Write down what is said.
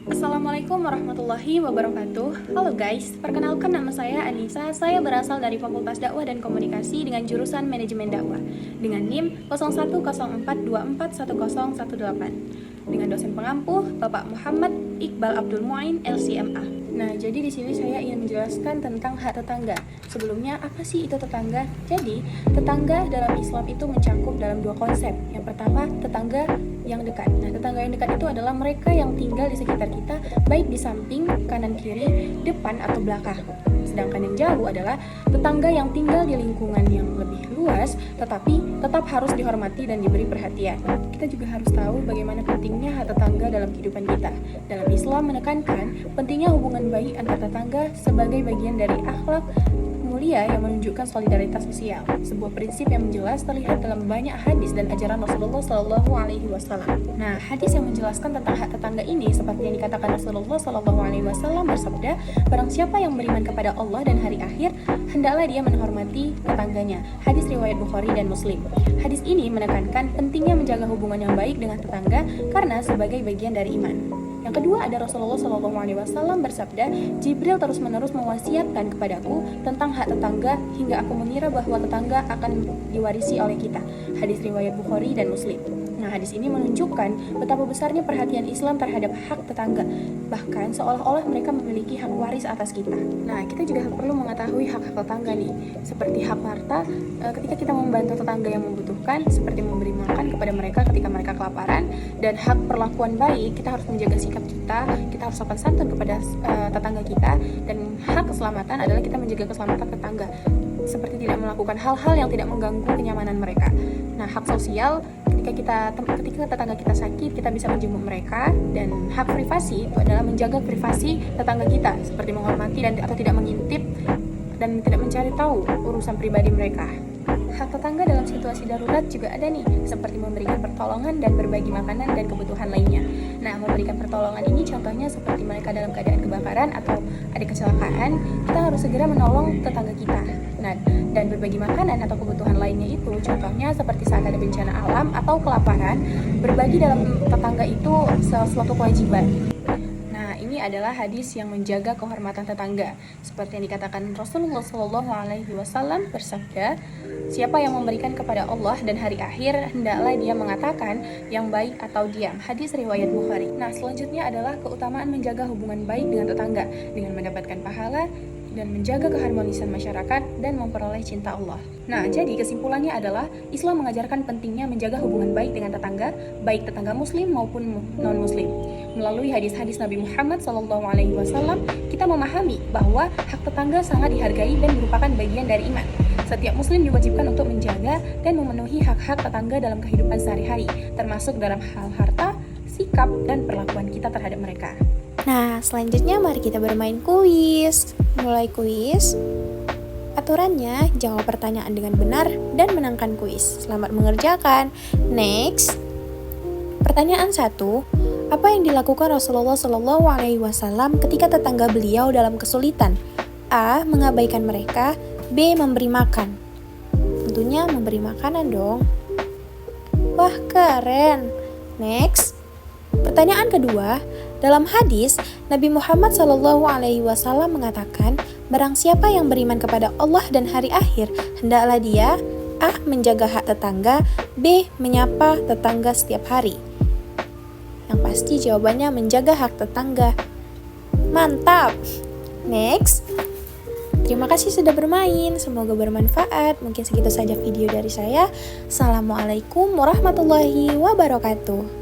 Assalamualaikum warahmatullahi wabarakatuh. Halo guys, perkenalkan nama saya Anissa. Saya berasal dari Fakultas Dakwah dan Komunikasi dengan jurusan Manajemen Dakwah dengan NIM 0104241018 dengan dosen pengampu Bapak Muhammad Iqbal Abdul Muain LCMA. Nah, jadi di sini saya ingin menjelaskan tentang hak tetangga. Sebelumnya, apa sih itu tetangga? Jadi, tetangga dalam Islam itu mencakup dalam dua konsep. Yang pertama, tetangga yang dekat. Nah, tetangga yang dekat itu adalah mereka yang tinggal di sekitar kita, baik di samping, kanan, kiri, depan, atau belakang. Sedangkan yang jauh adalah tetangga yang tinggal di lingkungan yang lebih luas, tetapi tetap harus dihormati dan diberi perhatian. Kita juga harus tahu bagaimana pentingnya hak tetangga dalam kehidupan kita. Dalam Islam menekankan pentingnya hubungan baik antar tetangga sebagai bagian dari akhlak mulia yang menunjukkan solidaritas sosial. Sebuah prinsip yang jelas terlihat dalam banyak hadis dan ajaran Rasulullah Shallallahu Alaihi Wasallam. Nah, hadis yang menjelaskan tentang hak tetangga ini seperti yang dikatakan Rasulullah Shallallahu Alaihi Wasallam bersabda, barang siapa yang beriman kepada Allah dan hari akhir, hendaklah dia menghormati tetangganya. Hadis riwayat Bukhari dan Muslim. Hadis ini menekankan pentingnya menjaga hubungan yang baik dengan tetangga karena sebagai bagian dari iman. Yang kedua ada Rasulullah SAW bersabda, Jibril terus-menerus mewasiatkan kepadaku tentang hak tetangga hingga aku mengira bahwa tetangga akan diwarisi oleh kita. Hadis riwayat Bukhari dan Muslim. Nah, hadis ini menunjukkan betapa besarnya perhatian Islam terhadap hak tetangga. Bahkan seolah-olah mereka memiliki hak waris atas kita. Nah, kita juga perlu mengetahui hak-hak tetangga nih. Seperti hak harta, ketika kita membantu tetangga yang membutuhkan, seperti memberi makan kepada mereka ketika mereka kelaparan. Dan hak perlakuan baik, kita harus menjaga sikap kita harus sopan santun kepada tetangga kita. Dan hak keselamatan adalah kita menjaga keselamatan tetangga, seperti tidak melakukan hal-hal yang tidak mengganggu kenyamanan mereka. Nah, hak sosial, ketika tetangga kita sakit, kita bisa menjenguk mereka. Dan hak privasi itu adalah menjaga privasi tetangga kita, seperti menghormati atau tidak mengintip dan tidak mencari tahu urusan pribadi mereka. Hak tetangga dalam situasi darurat juga ada nih, seperti memberikan pertolongan dan berbagi makanan dan kebutuhan lainnya. Nah, memberikan pertolongan ini contohnya seperti mereka dalam keadaan kebakaran atau ada kecelakaan, kita harus segera menolong tetangga kita. Nah, dan berbagi makanan atau kebutuhan lainnya itu contohnya seperti saat ada bencana alam atau kelaparan, berbagi dalam tetangga itu suatu kewajiban. Ini adalah hadis yang menjaga kehormatan tetangga, seperti yang dikatakan Rasulullah Shallallahu Alaihi Wasallam bersabda, siapa yang memberikan kepada Allah dan hari akhir, hendaklah dia mengatakan yang baik atau diam. Hadis riwayat Bukhari. Nah, selanjutnya adalah keutamaan menjaga hubungan baik dengan tetangga dengan mendapatkan pahala dan menjaga keharmonisan masyarakat dan memperoleh cinta Allah. Nah, jadi kesimpulannya adalah Islam mengajarkan pentingnya menjaga hubungan baik dengan tetangga, baik tetangga muslim maupun non-muslim. Melalui hadis-hadis Nabi Muhammad SAW, kita memahami bahwa hak tetangga sangat dihargai dan merupakan bagian dari iman. Setiap muslim diwajibkan untuk menjaga dan memenuhi hak-hak tetangga dalam kehidupan sehari-hari, termasuk dalam hal harta, sikap, dan perlakuan kita terhadap mereka. Nah, selanjutnya mari kita bermain kuis. Mulai kuis. Aturannya, jawab pertanyaan dengan benar dan menangkan kuis. Selamat mengerjakan. Next. Pertanyaan 1. Apa yang dilakukan Rasulullah SAW ketika tetangga beliau dalam kesulitan? A. Mengabaikan mereka. B. Memberi makan. Tentunya memberi makanan dong. Wah, keren. Next. Pertanyaan kedua, dalam hadis Nabi Muhammad SAW mengatakan, barang siapa yang beriman kepada Allah dan hari akhir, hendaklah dia A. Menjaga hak tetangga, B. Menyapa tetangga setiap hari. Yang pasti jawabannya menjaga hak tetangga. Mantap! Next. Terima kasih sudah bermain, semoga bermanfaat. Mungkin segitu saja video dari saya. Assalamualaikum warahmatullahi wabarakatuh.